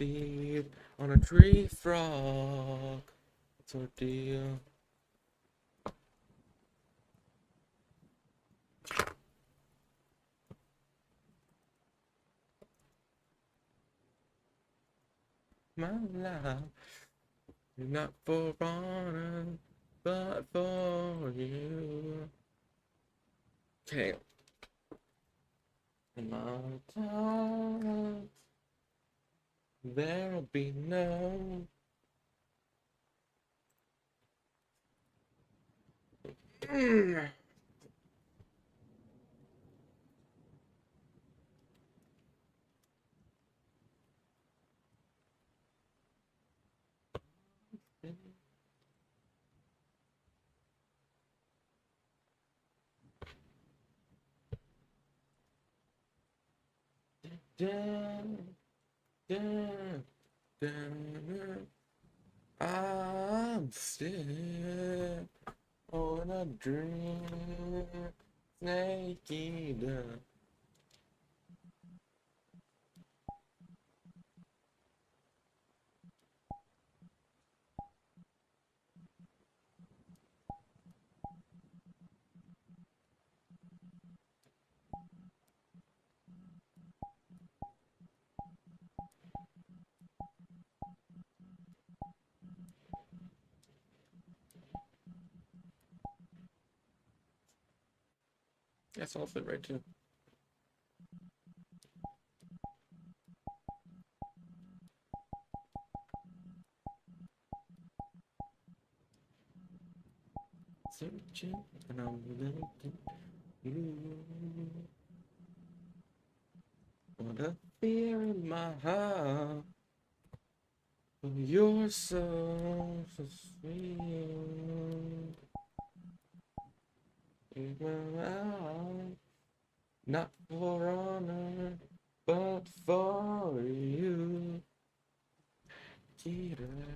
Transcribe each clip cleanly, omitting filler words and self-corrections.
feed on a tree frog. It's ordeal. My life is not for honor, but for you. Okay. In my time, there'll be no dun, dun, dun. I'm still on a dream, snake eater. That's all fit right too. Searching and I'm looking you. What a fear in my heart. You're so sweet. Even out, not for honor, but for you. Get her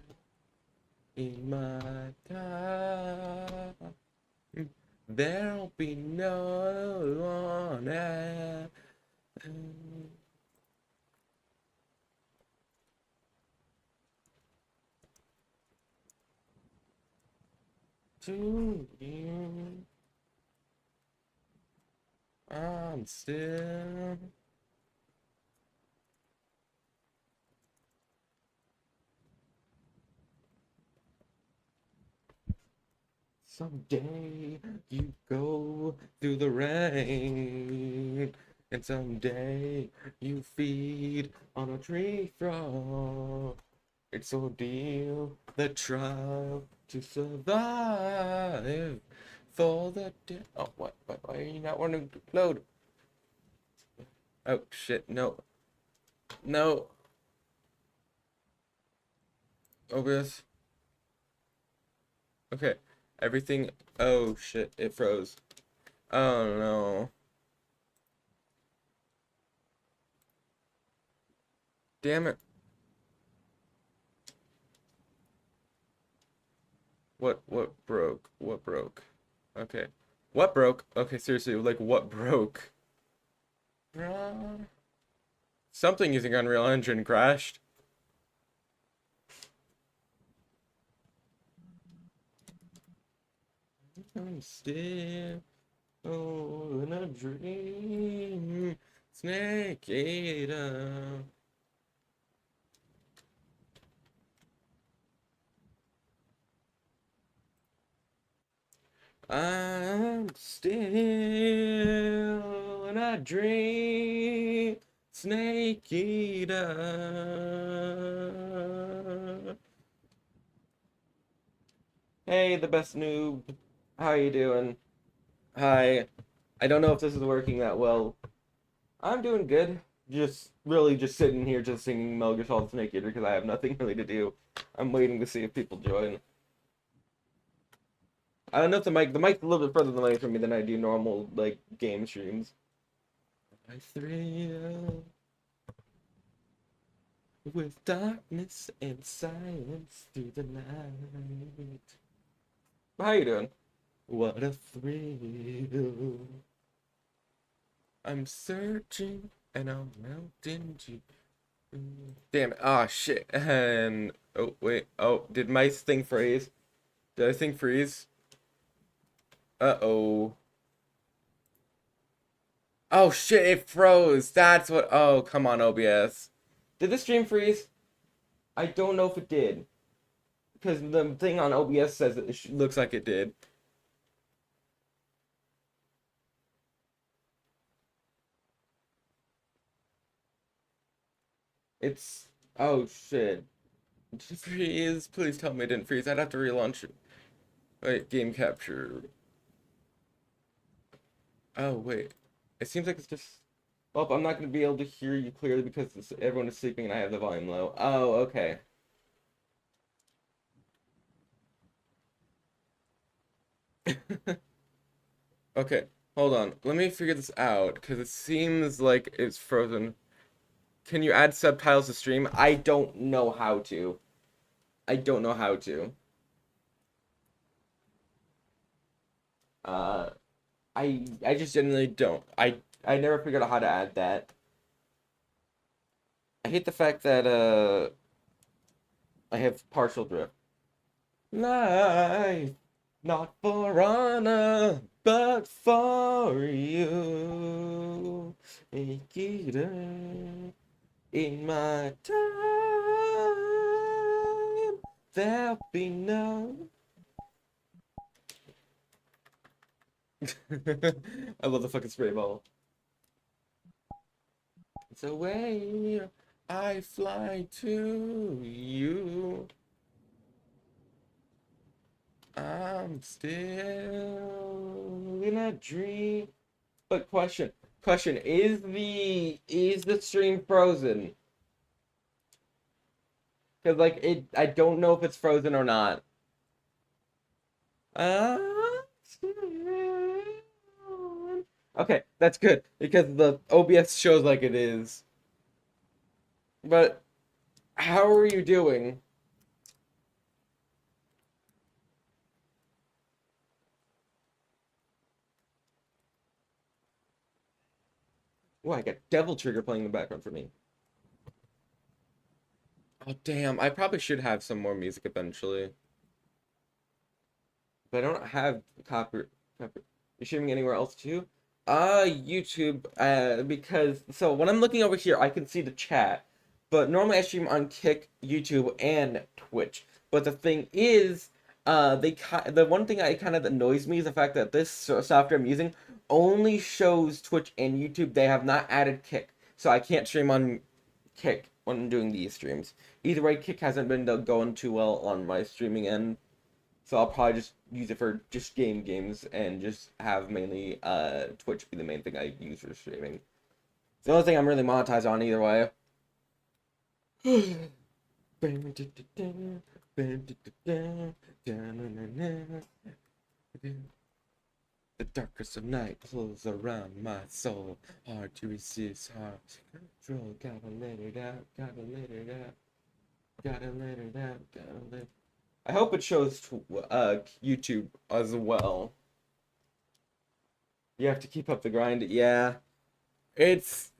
in my time. There'll be no one else. To you, I'm still someday you go through the rain, and someday you feed on a tree frog. It's ordeal, the trial to survive for the day. Oh, what? Why are you not wanting to load? Oh, shit, no. No. OBS. Okay. Everything. Oh, shit, it froze. Oh, no. Damn it. What broke? What broke? Okay. What broke? Okay, seriously, like what broke? Something using Unreal Engine crashed. I'm still in a dream, snake eater. I'm still in a dream, snake eater. Hey, the best noob. How you doing? Hi. I don't know if this is working that well. I'm doing good. Just really just sitting here just singing Metal Gear Solid Snake Eater because I have nothing really to do. I'm waiting to see if people join. I don't know if the mic's a little bit further away from me than I do normal like game streams. I thrill with darkness and silence through the night. How you doing? What a thrill. I'm searching and I'll melt into Damn it. Oh, shit. And, oh, wait. Oh, did my thing freeze? Did I thing freeze? Uh-oh. Oh, shit, it froze. That's what, oh, come on, OBS. Did the stream freeze? I don't know if it did. Because the thing on OBS says it looks like it did. It's, oh, shit. Did it freeze? Please tell me it didn't freeze. I'd have to relaunch it. Wait, game capture. Oh, wait. It seems like it's just... Well, I'm not going to be able to hear you clearly because everyone is sleeping and I have the volume low. Oh, okay. Okay, hold on. Let me figure this out because it seems like it's frozen. Can you add subtitles to stream? I don't know how to. I don't know how to. Uh, I just genuinely don't. I never figured out how to add that. I hate the fact that I have partial drift. Life, not for honor, but for you. Make it up in my time. There'll be no. I love the fucking spray ball. It's a way I fly to you. I'm still in a dream. But question, is the stream frozen? Cause like I don't know if it's frozen or not. Uh, okay, that's good because the OBS shows like it is. But how are you doing? Oh, I got Devil Trigger playing in the background for me. Oh damn, I probably should have some more music eventually. But I don't have copy. You streaming anywhere else too? YouTube. Because so when I'm looking over here, I can see the chat. But normally I stream on Kick, YouTube, and Twitch. But the thing is, the one thing I kind of annoys me is the fact that this software I'm using only shows Twitch and YouTube. They have not added Kick, so I can't stream on Kick when I'm doing these streams. Either way, Kick hasn't been going too well on my streaming end. So I'll probably just use it for just games and just have mainly Twitch be the main thing I use for streaming. It's the only thing I'm really monetized on either way. The darkest of night clothes around my soul. Hard to resist, hard to control. Gotta let it out, gotta let it out. Gotta let it out, gotta let. I hope it shows to YouTube as well. You have to keep up the grind. Yeah, it's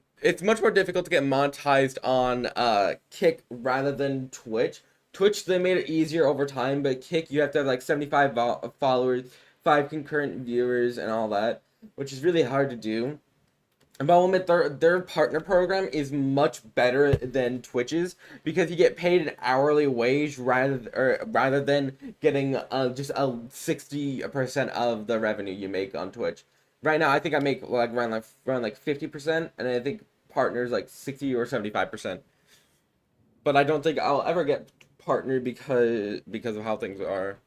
much more difficult to get monetized on Kick rather than Twitch. Twitch they made it easier over time, but Kick you have to have like 75 followers, 5 concurrent viewers, and all that, which is really hard to do. But I'll admit their partner program is much better than Twitch's because you get paid an hourly wage rather than getting just a 60% of the revenue you make on Twitch. Right now, I think I make like around like 50%, and I think partners like 60 or 75%. But I don't think I'll ever get partner because of how things are.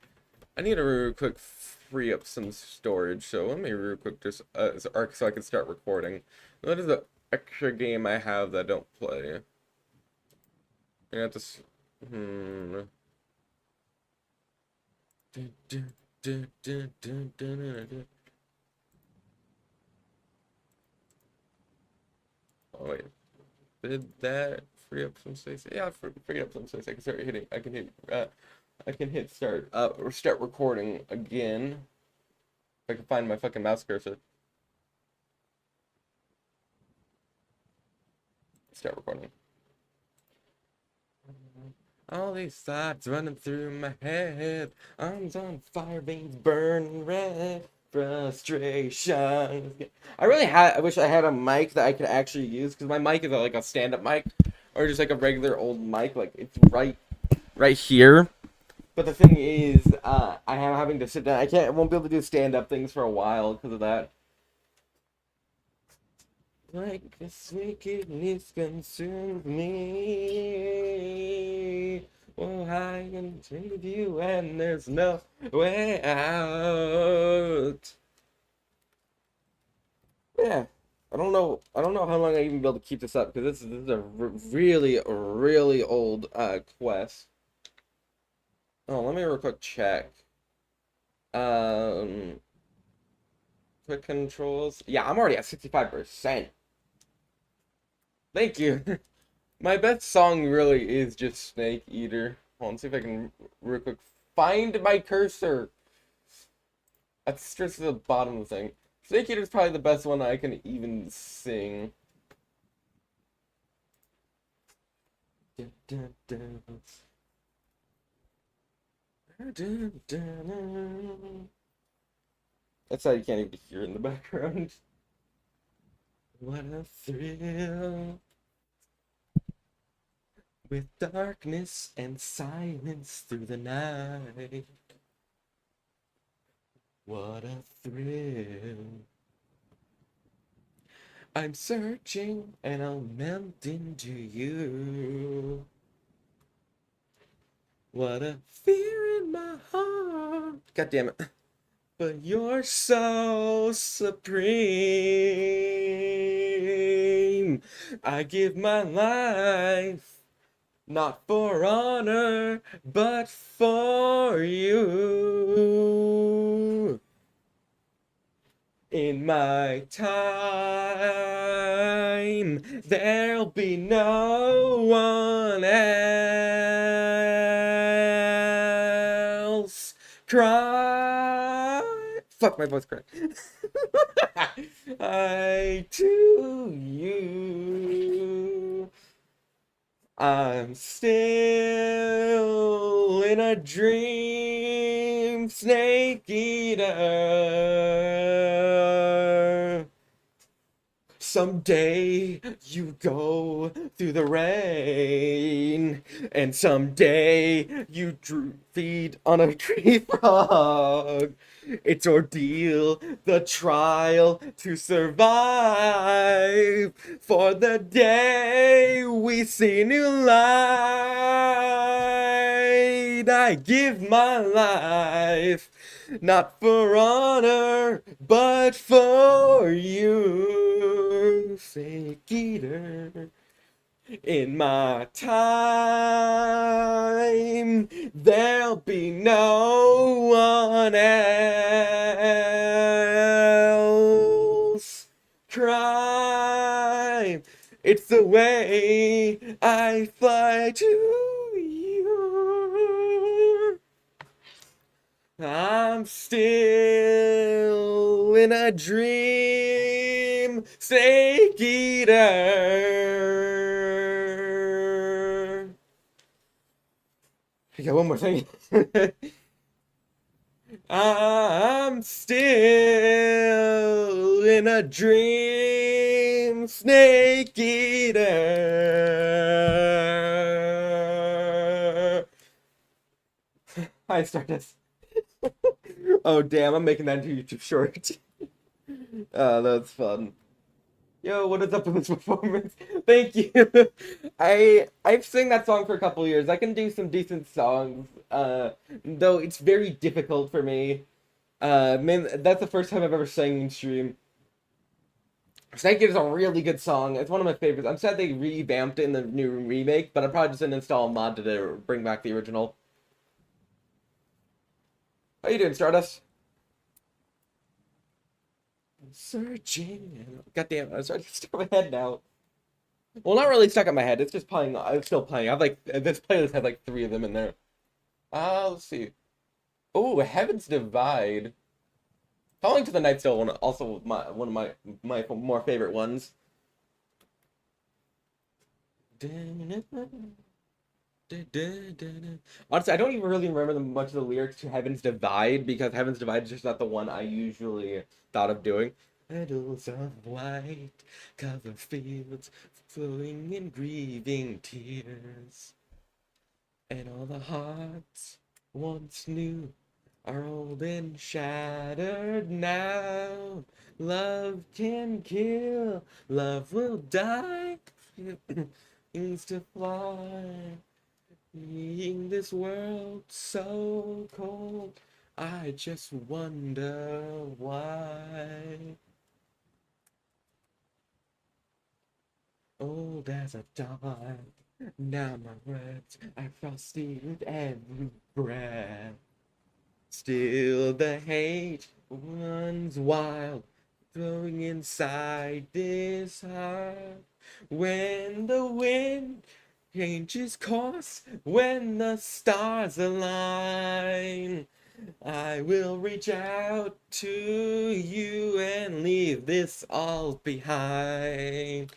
I need to real quick free up some storage, so let me real quick just so I can start recording. What is the extra game I have that I don't play? I have to. Hmm. Oh wait, did that free up some space? Yeah, free up some space. I can start hitting. I can hit start. Or start recording again. If I can find my fucking mouse cursor. Start recording. All these thoughts running through my head. Arms on fire, veins burning red. Frustration. I wish I had a mic that I could actually use because my mic is like a stand-up mic or just like a regular old mic. Like it's right here. But the thing is, I am having to sit down. I won't be able to do stand-up things for a while because of that. Like this wickedness consumes me. Oh, I can take you and there's no way out. Yeah, I don't know how long I even be able to keep this up because this is a really old quest. Oh, let me real quick check. Um, quick controls. Yeah, I'm already at 65%. Thank you. My best song really is just Snake Eater. Hold on, see if I can real quick find my cursor. That's just to the bottom of the thing. Snake Eater is probably the best one I can even sing. Dun, dun, dun. Dun, dun, dun. That's how you can't even hear in the background. What a thrill. With darkness and silence through the night. What a thrill. I'm searching and I'll melt into you. What a fear in my heart. God damn it. But you're so supreme. I give my life. Not for honor, but for you. In my time, there'll be no one else. Cry. Fuck, my voice cracked. I to you. I'm still in a dream, Snake Eater. Someday you go through the rain, and someday you feed on a tree frog. It's ordeal, the trial to survive. For the day we see new light, I give my life. Not for honor, but for you, Snake Eater. In my time, there'll be no one else. Crime, it's the way I fly to you. I'm still in a dream, Snake Eater. I got one more thing. I'm still in a dream, Snake Eater. Hi, Stardust. Oh damn, I'm making that into YouTube short. That's fun. Yo, what is up with this performance? Thank you. I've sang that song for a couple years. I can do some decent songs. Though it's very difficult for me. Man, that's the first time I've ever sang in stream. Snake is a really good song. It's one of my favorites. I'm sad they revamped it in the new remake, but I'm probably just gonna install a mod to bring back the original. How you doing, Stardust? Searching. Goddamn, I'm starting to stick in my head now. Well, not really stuck in my head. It's just playing. I'm still playing. I've like this playlist has like 3 of them in there. Let's see. Oh, Heaven's Divide. Falling to the Night Still also one of my more favorite ones. Honestly, I don't even really remember much of the lyrics to Heaven's Divide because Heaven's Divide is just not the one I usually thought of doing. Meadows of white, cover fields, flowing in grieving tears, and all the hearts once new are old and shattered now. Love can kill, love will die, wings to fly. Seeing this world so cold, I just wonder why. Old as a dog, now my words are frosty with every breath. Still the hate runs wild, throwing inside this heart. When the wind changes course, when the stars align, I will reach out to you and leave this all behind.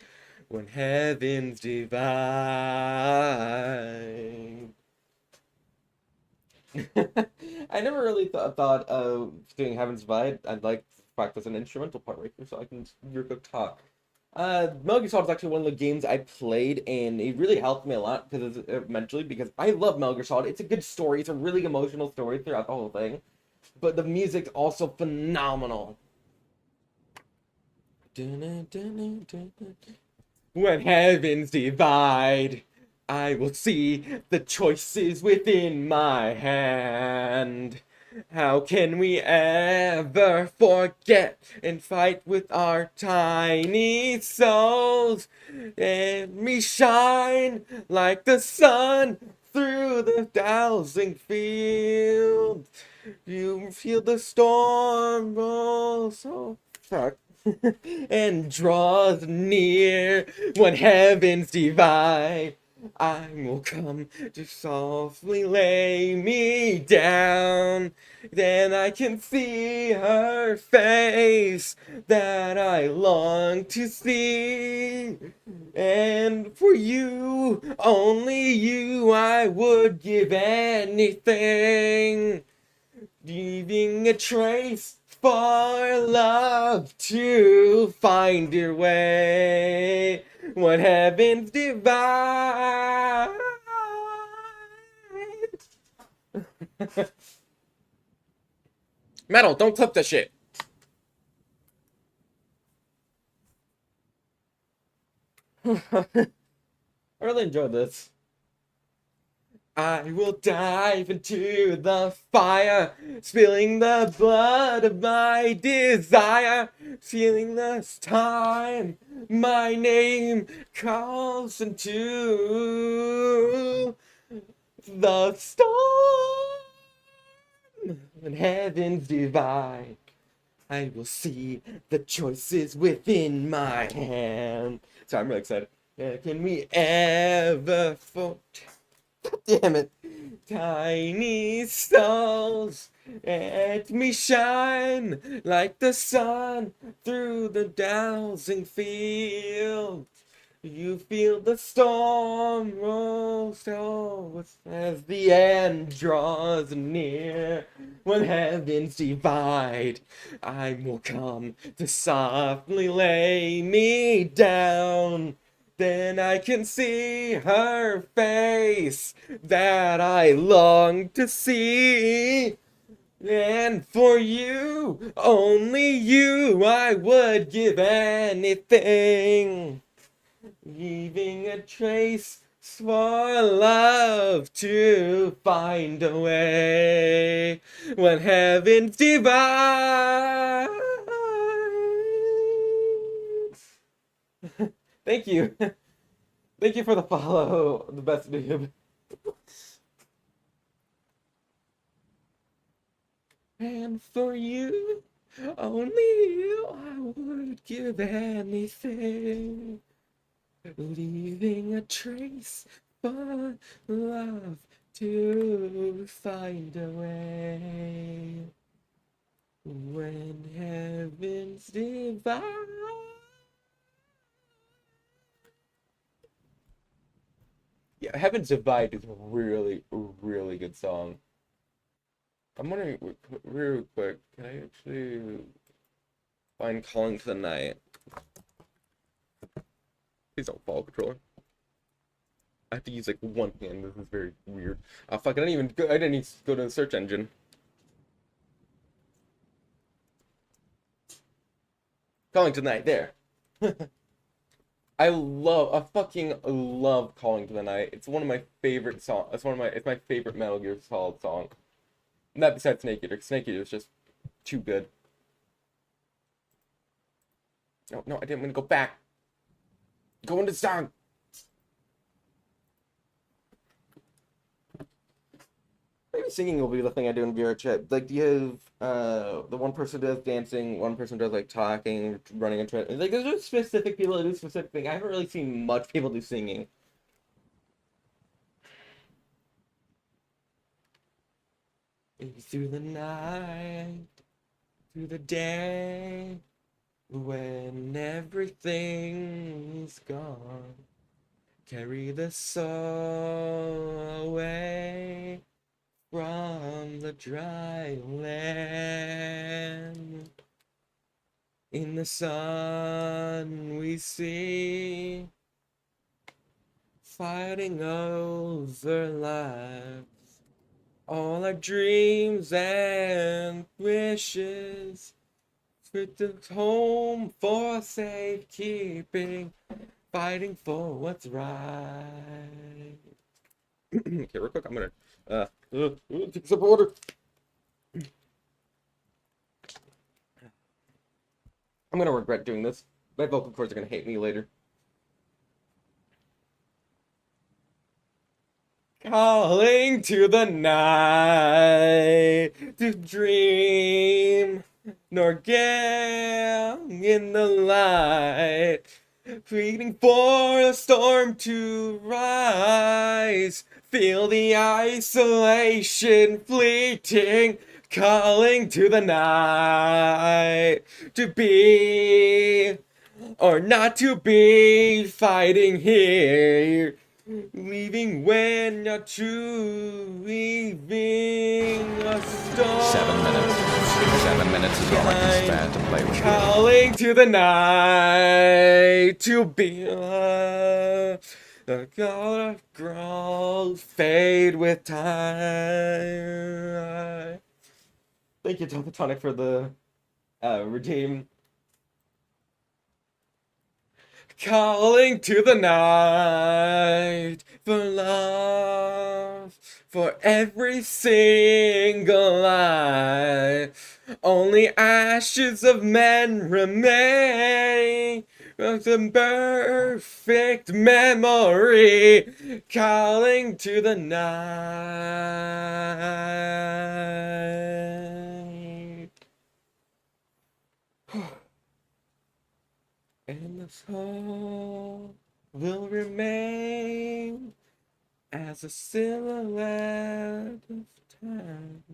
When heavens divide. I never really thought of doing Heaven's Divide. I'd like to practice an instrumental part right here so I can your good talk. Metal Gear Solid is actually one of the games I played, and it really helped me a lot because mentally, because I love Metal Gear Solid. It's a good story. It's a really emotional story throughout the whole thing, but the music's also phenomenal. When heavens divide, I will see the choices within my hand. How can we ever forget and fight with our tiny souls? Let me shine like the sun through the thousand fields. You feel the storm roll so fuck and draws near when heavens divide. I will come to softly lay me down. Then I can see her face that I long to see. And for you, only you, I would give anything. Leaving a trace for love to find your way when heavens divide. Metal, don't clip the shit. I really enjoyed this. I will dive into the fire, spilling the blood of my desire, feeling this time my name calls into the storm. When heavens divide, I will see the choices within my hand. So I'm really excited. Can we ever damn it. Tiny souls, let me shine like the sun through the dowsing field. You feel the storm roll so as the end draws near. When heavens divide, I will come to softly lay me down. Then I can see her face that I long to see. And for you, only you, I would give anything. Leaving a trace for love to find a way when heavens divide. Thank you. Thank you for the follow, the best noob. And for you, only you, I would give anything. Leaving a trace for love to find a way. When heavens divide. Yeah, Heaven's Divide is a really, really good song. I'm wondering, real quick, can I actually find Calling to the Night? Please don't fall, controller. I have to use like one hand. This is very weird. Oh fuck! I didn't even go to the search engine. Calling to the Night. There. I fucking love Calling to the Night. It's one of my favorite songs. It's my favorite Metal Gear Solid song. Not besides Snake Eater. Snake Eater is just too good. No, no, I didn't want to go back. Go into song. Maybe singing will be the thing I do in VRChat. Like, do you have the one person does dancing, one person does like talking, running and trying. Like, there's just specific people that do specific thing. I haven't really seen much people do singing. Through the night, through the day, when everything's gone, carry the soul away from the dry land. In the sun we see, fighting over lives, all our dreams and wishes, with the home for safekeeping, fighting for what's right. Okay, real quick, I'm gonna take some water. I'm gonna regret doing this. My vocal cords are gonna hate me later. Calling to the night to dream, nor gang in the light, pleading for the storm to rise. Feel the isolation fleeting, calling to the night to be or not to be, fighting here. Leaving when you're true, leaving a storm. 7 minutes. 7 minutes is all I can spare to play with you. Calling to the night to be loved. The color grows, fade with time. Thank you, Topatonic, for the redeem. Calling to the night for love, for every single life. Only ashes of men remain of the perfect memory. Calling to the night. And the soul will remain as a silhouette of time.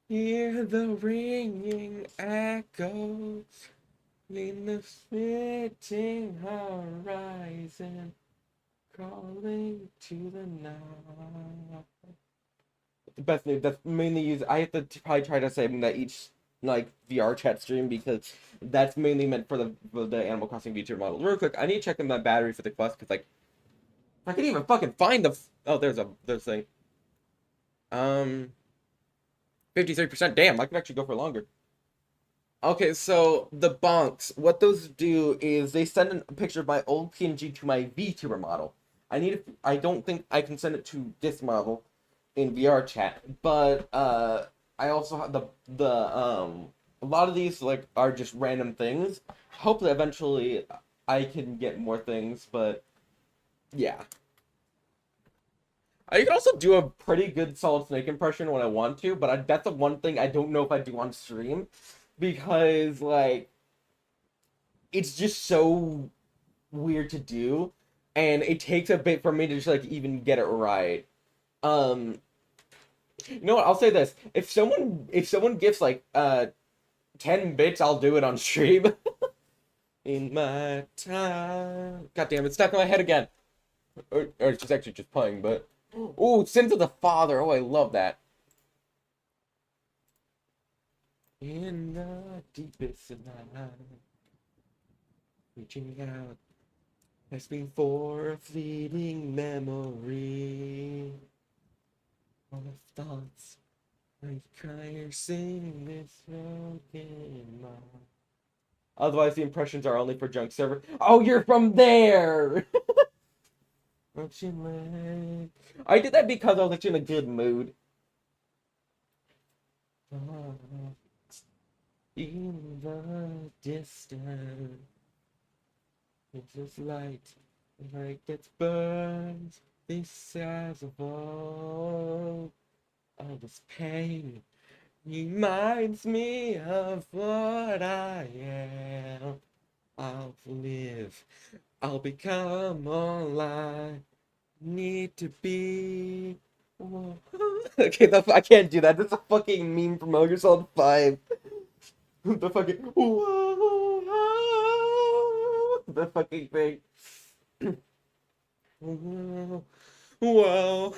Hear the ringing echoes in the flitting horizon, calling to the night. The best name that's mainly used. I have to probably try to say that each like VRChat stream, because that's mainly meant for the Animal Crossing VTuber model. Real quick, I need to check in my battery for the quest, because like I can even fucking find the there's thing. 53%. Damn, I can actually go for longer. Okay, so the bonks, what those do is they send a picture of my old PNG to my VTuber model. I don't think I can send it to this model in VRChat, but I also have a lot of these like are just random things. Hopefully eventually I can get more things, but yeah. I can also do a pretty good Solid Snake impression when I want to, but that's the one thing I don't know if I do on stream, because like it's just so weird to do, and it takes a bit for me to just like even get it right. You know what? I'll say this: if someone gives like 10 bits, I'll do it on stream. In my time. God damn, it's stuck in my head again. Or she's actually just playing, but... Ooh, Sins of the Father. Oh, I love that. In the deepest night, reaching out, asking for a fleeting memory. All the thoughts, I cry or sing this broken mind. Otherwise, the impressions are only for junk server. Oh, you're from there! I did that because I was actually in a good mood. In the distance, it's just light that burns this as of all this pain reminds me of what I am. I'll live, I'll become all I need to be. Whoa. Okay, I can't do that. That's a fucking meme from Metal Gear Solid 5. The fucking whoa, the fucking thing. Whoa, whoa,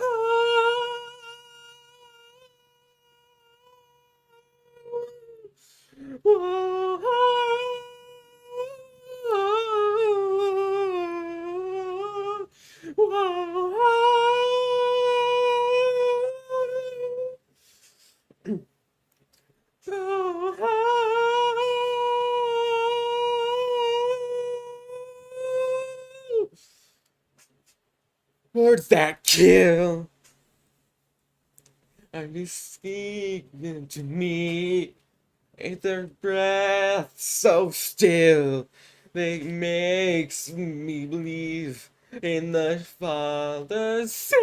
words that kill are you speaking to me? Ain't their breath so still that makes me believe in the Father's sin?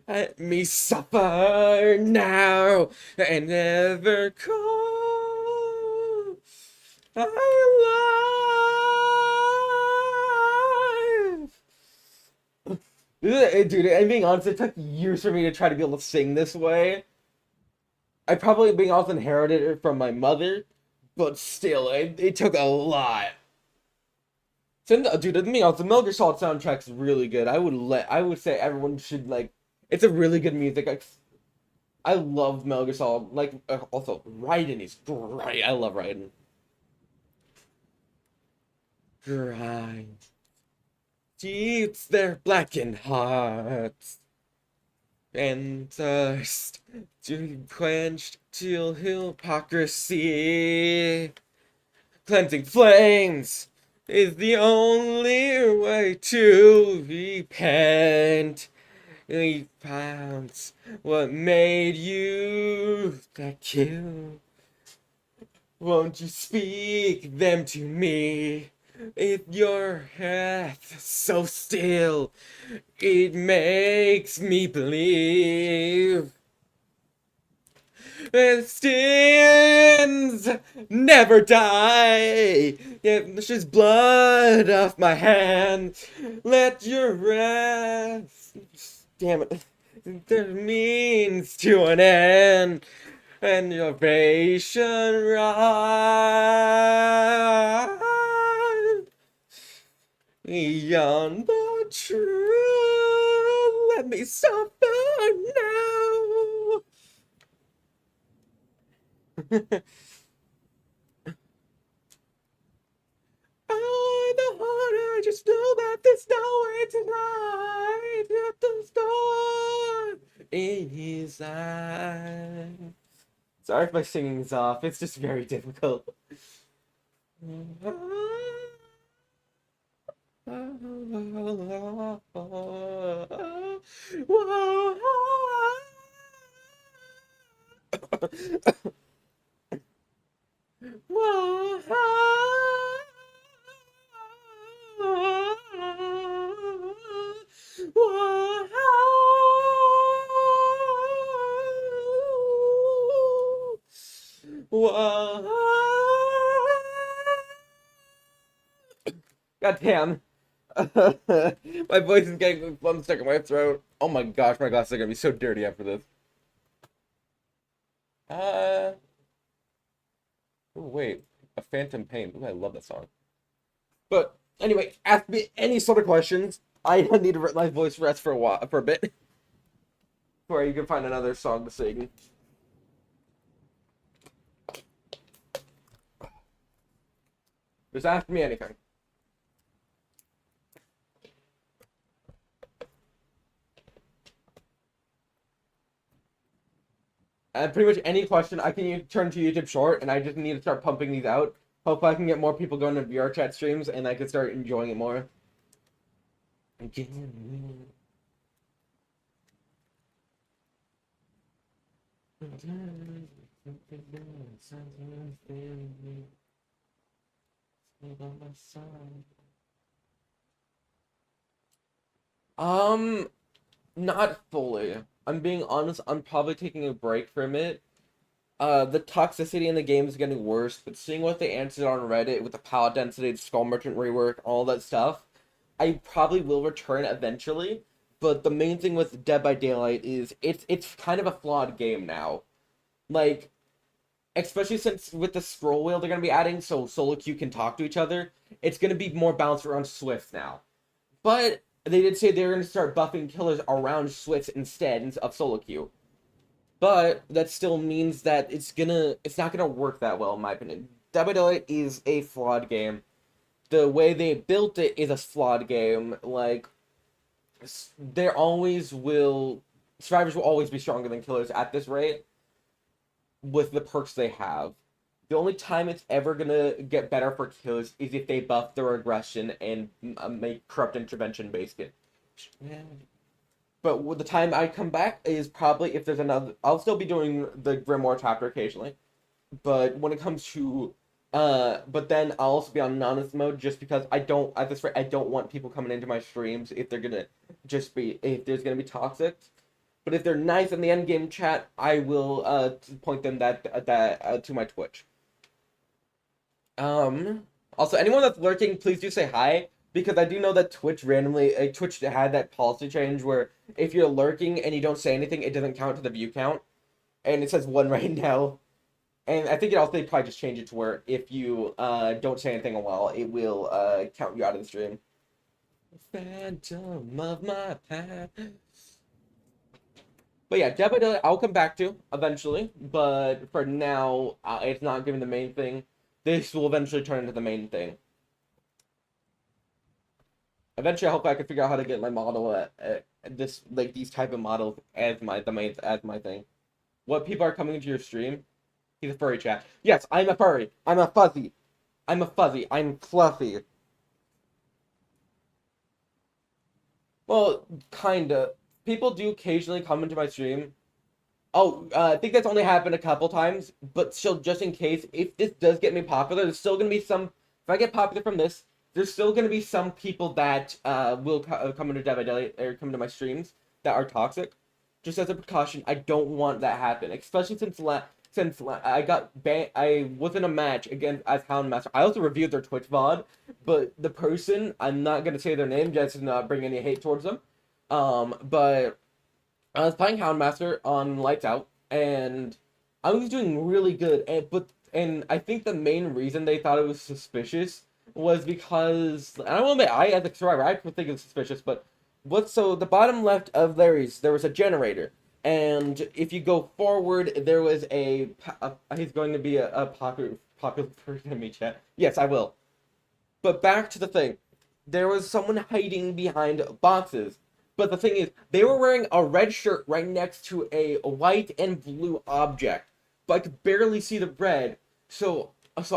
Let me suffer now and never call alive. Dude, I'm being honest, it took years for me to try to be able to sing this way. I probably, being honest, inherited it from my mother, but still, it took a lot. Dude, to be honest, the Metal Gear Solid soundtrack's really good. I would say everyone should, like, it's a really good music. I love Metal Gear Solid. Like, also, Raiden is great. I love Raiden. Grind. Deeps their blackened hearts. And thirst to be quenched till hypocrisy. Cleansing flames is the only way to repent. Pounds what made you that kill. Won't you speak them to me? If your breath so still, it makes me believe that sins never die. Yet there's just blood off my hands. Let your rest, damn it, there means to an end. And your patient rise beyond the truth. Let me suffer now. Oh, the heart, I just know that there's no way tonight at the storm in his eyes. Sorry if my singing's off, it's just very difficult. God damn. My voice is getting stuck in my throat. Oh my gosh, my glasses are gonna be so dirty after this. Oh, wait. A Phantom Pain. Ooh, I love that song. But anyway, ask me any sort of questions. I need to let my voice rest for a while, for a bit, before you can find another song to sing. Just ask me anything. And pretty much any question, I can turn to YouTube Short, and I just need to start pumping these out. Hopefully, I can get more people going to vrchat streams, and I can start enjoying it more. Not fully. I'm being honest, I'm probably taking a break from it. The toxicity in the game is getting worse, but seeing what they answered on Reddit with the palette density, the Skull Merchant rework, all that stuff, I probably will return eventually. But the main thing with Dead by Daylight is it's kind of a flawed game now. Like, especially since with the scroll wheel they're gonna be adding, so solo queue can talk to each other, it's gonna be more balanced around Swift now. But they did say they were gonna start buffing killers around Swift instead of solo queue. But that still means that it's not gonna work that well in my opinion. Dead by Daylight is a flawed game. The way they built it is a flawed game. Like, there always will survivors will always be stronger than killers at this rate with the perks they have. The only time it's ever gonna get better for killers is if they buff their aggression and make corrupt intervention based it. But the time I come back is probably if there's another. I'll still be doing the Grimoire chapter occasionally, but when it comes to, but then I'll also be on anonymous mode just because I don't at this rate I don't want people coming into my streams if they're gonna if there's gonna be toxic. But if they're nice in the end game chat, I will point them to my Twitch. Also, anyone that's lurking, please do say hi, because I do know that Twitch Twitch had that policy change where if you're lurking and you don't say anything, it doesn't count to the view count, and it says 1 right now. And I think they probably just changed it to where if you don't say anything a while, it will count you out of the stream. Phantom of my past. But yeah, Dead by Daylight I'll come back to eventually, but for now, it's not giving the main thing. This will eventually turn into the main thing. Eventually, I hope I can figure out how to get my model at this, like these type of models as my thing. What people are coming into your stream? He's a furry chat. Yes, I'm a furry. I'm a fuzzy. I'm a fuzzy. I'm fluffy. Well, kinda. People do occasionally come into my stream. Oh, I think that's only happened a couple times, but still, just in case, if this does get me popular, there's still gonna be some. If I get popular from this, there's still gonna be some people that will come into Dead by Daylight or come to my streams that are toxic. Just as a precaution, I don't want that happen, especially since I got banned. I was in a match against as Houndmaster. I also reviewed their Twitch VOD, but the person, I'm not gonna say their name just to not bring any hate towards them. But I was playing Houndmaster on Lights Out, and I was doing really good. And I think the main reason they thought it was suspicious was because I don't admit I as a survivor I would think it was suspicious, but so the bottom left of Larry's there was a generator, and if you go forward there was he's going to be a popular person in me chat. Yes, I will. But back to the thing, there was someone hiding behind boxes. But the thing is, they were wearing a red shirt right next to a white and blue object. But I could barely see the red. So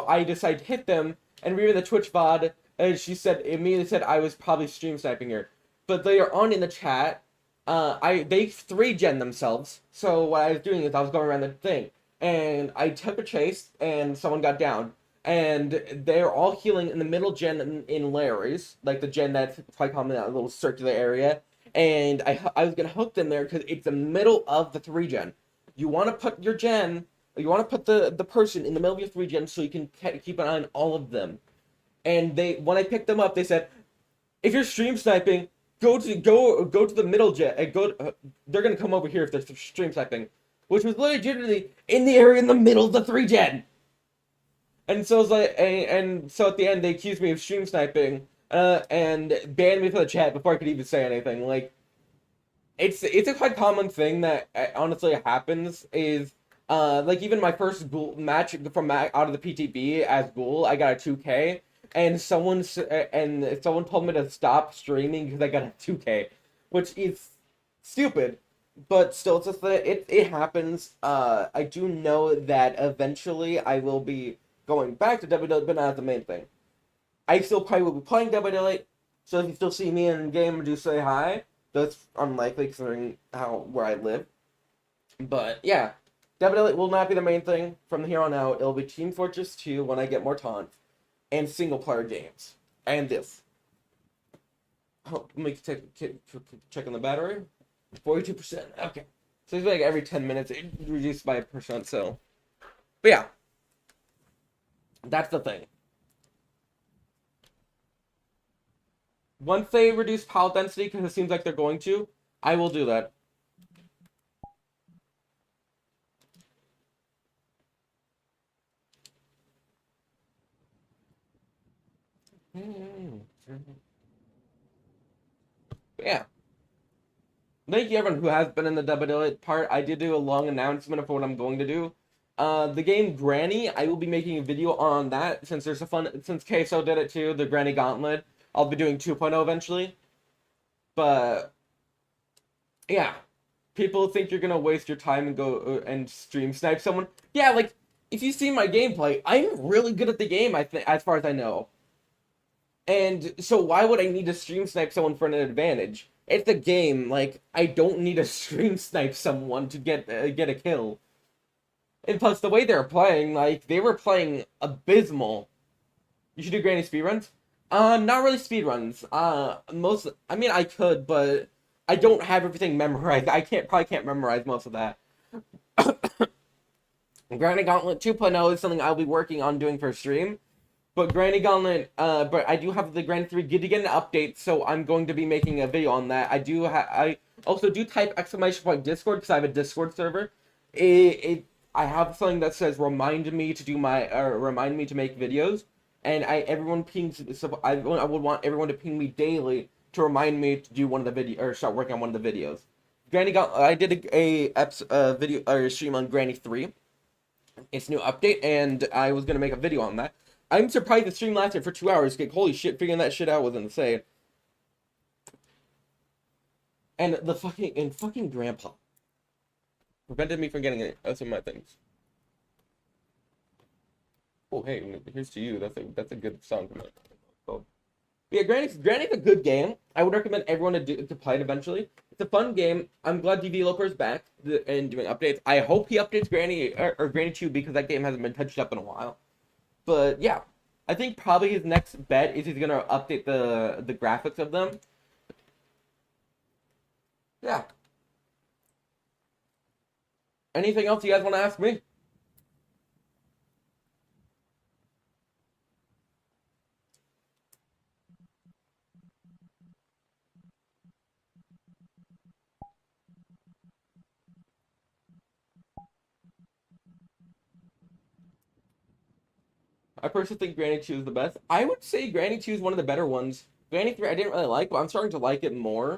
I decided to hit them, and we were in the Twitch VOD, and she immediately said I was probably stream sniping her. But later on in the chat, they 3-gen themselves. So what I was doing is I was going around the thing, and I took a chase, and someone got down. And they're all healing in the middle gen in Larry's, like the gen that's probably common in that little circular area. And I was gonna hook them there because it's the middle of the 3-gen. You want to put your gen, you want to put the person in the middle of your 3-gen so you can keep an eye on all of them. And when I picked them up, they said, if you're stream sniping, go to the middle gen. They're gonna come over here if they're stream sniping, which was legitimately in the area in the middle of the 3-gen. And so it's like, and so at the end they accused me of stream sniping, and banned me from the chat before I could even say anything. Like, it's a quite common thing that honestly happens. Is like even my first ghoul match from out of the PTB as ghoul, I got a 2K, and someone told me to stop streaming because I got a 2K, which is stupid, but still it's a thing. It happens. I do know that eventually I will be going back to WWE, but not the main thing. I still probably will be playing WWE, so if you still see me in game, do say hi. That's unlikely considering where I live. But yeah, WWE will not be the main thing from here on out. It'll be Team Fortress 2 when I get more taunts and single player games. And this. Oh, let me check on the battery. 42%. Okay. So it's like every 10 minutes it reduced by a percent. So, but yeah, that's the thing. Once they reduce pallet density, because it seems like they're going to, I will do that. But yeah. Thank you everyone who has been in the double part. I did do a long announcement of what I'm going to do. The game Granny, I will be making a video on that since there's a fun, since KSO did it too, the Granny Gauntlet. I'll be doing 2.0 eventually. But yeah, people think you're gonna waste your time and go and stream snipe someone. Yeah, like if you see my gameplay, I'm really good at the game. I think, as far as I know. And so why would I need to stream snipe someone for an advantage? It's a game. Like I don't need to stream snipe someone to get a kill. And plus, the way they're playing, like they were playing abysmal. You should do granny speedruns. Not really speedruns. I mean, I could, but I don't have everything memorized. I probably can't memorize most of that. Granny Gauntlet 2.0 is something I'll be working on doing for a stream. But Granny Gauntlet, but I do have the Granny 3 to get an update, so I'm going to be making a video on that. I also do type exclamation point Discord because I have a Discord server. I have something that says remind me to do remind me to make videos, and everyone pings. So I would want everyone to ping me daily to remind me to do one of the video or start working on one of the videos. Granny Gauntlet, I did a video or stream on Granny 3. It's a new update, and I was gonna make a video on that. I'm surprised the stream lasted for 2 hours. Like, holy shit, figuring that shit out was insane. And fucking grandpa prevented me from getting some of my things. Oh hey, here's to you. That's a good song from it. So, yeah, Granny's a good game. I would recommend everyone to play it eventually. It's a fun game. I'm glad developer's back and doing updates. I hope he updates Granny or Granny 2 because that game hasn't been touched up in a while. But yeah, I think probably his next bet is he's gonna update the graphics of them. Yeah. Anything else you guys want to ask me? I personally think Granny 2 is the best. I would say Granny 2 is one of the better ones. Granny 3 I didn't really like, but I'm starting to like it more.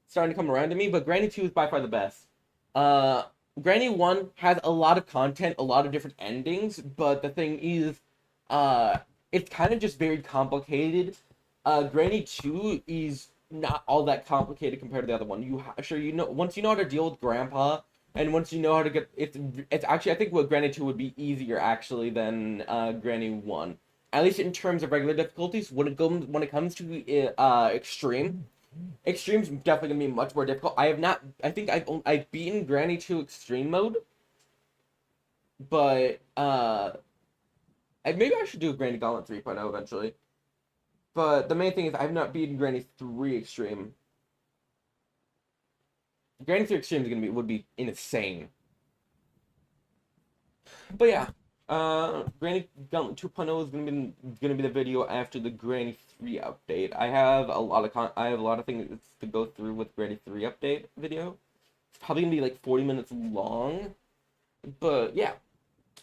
It's starting to come around to me, but Granny 2 is by far the best. Uh, Granny 1 has a lot of content, a lot of different endings, but the thing is, it's kind of just very complicated. Granny 2 is not all that complicated compared to the other one. Once you know how to deal with Grandpa, and once you know how to get it's actually I think what Granny 2 would be easier actually than Granny 1. At least in terms of regular difficulties. When it comes to extreme, extreme's definitely gonna be much more difficult. I think I've beaten Granny 2 extreme mode, but maybe I should do Granny Gauntlet 3.0 eventually. But the main thing is I've not beaten Granny 3 extreme. Granny 3 extreme would be insane. But yeah, Granny Gauntlet 2.0 is gonna be the video after the Granny 3 update. I have a lot of things to go through with Granny 3 update video. It's probably gonna be like 40 minutes long. But yeah.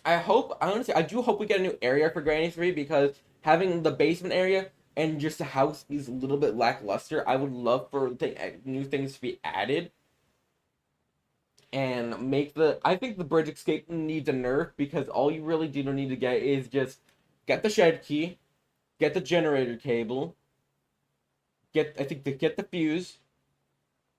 I do hope we get a new area for Granny 3 because having the basement area and just the house is a little bit lackluster. I would love for new things to be added and make I think the bridge escape needs a nerf because all you really do need to get is just get the shed key, get the generator cable, get the fuse,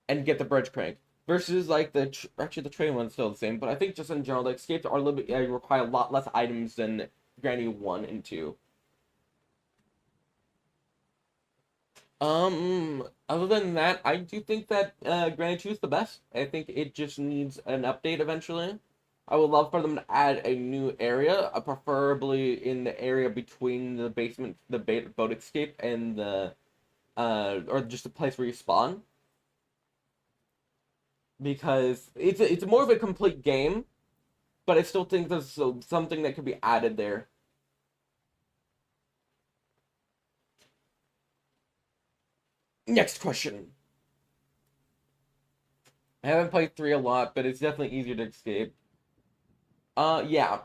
and get the bridge crank. Versus like actually the train one's still the same, but I think just in general the escapes are a little bit require a lot less items than Granny 1 and 2. Other than that, I do think that Granny 2 is the best. I think it just needs an update eventually. I would love for them to add a new area, preferably in the area between the basement, the boat escape, and the or just the place where you spawn, because it's more of a complete game, but I still think there's something that could be added there. Next question. I haven't played 3 a lot, but it's definitely easier to escape. Yeah.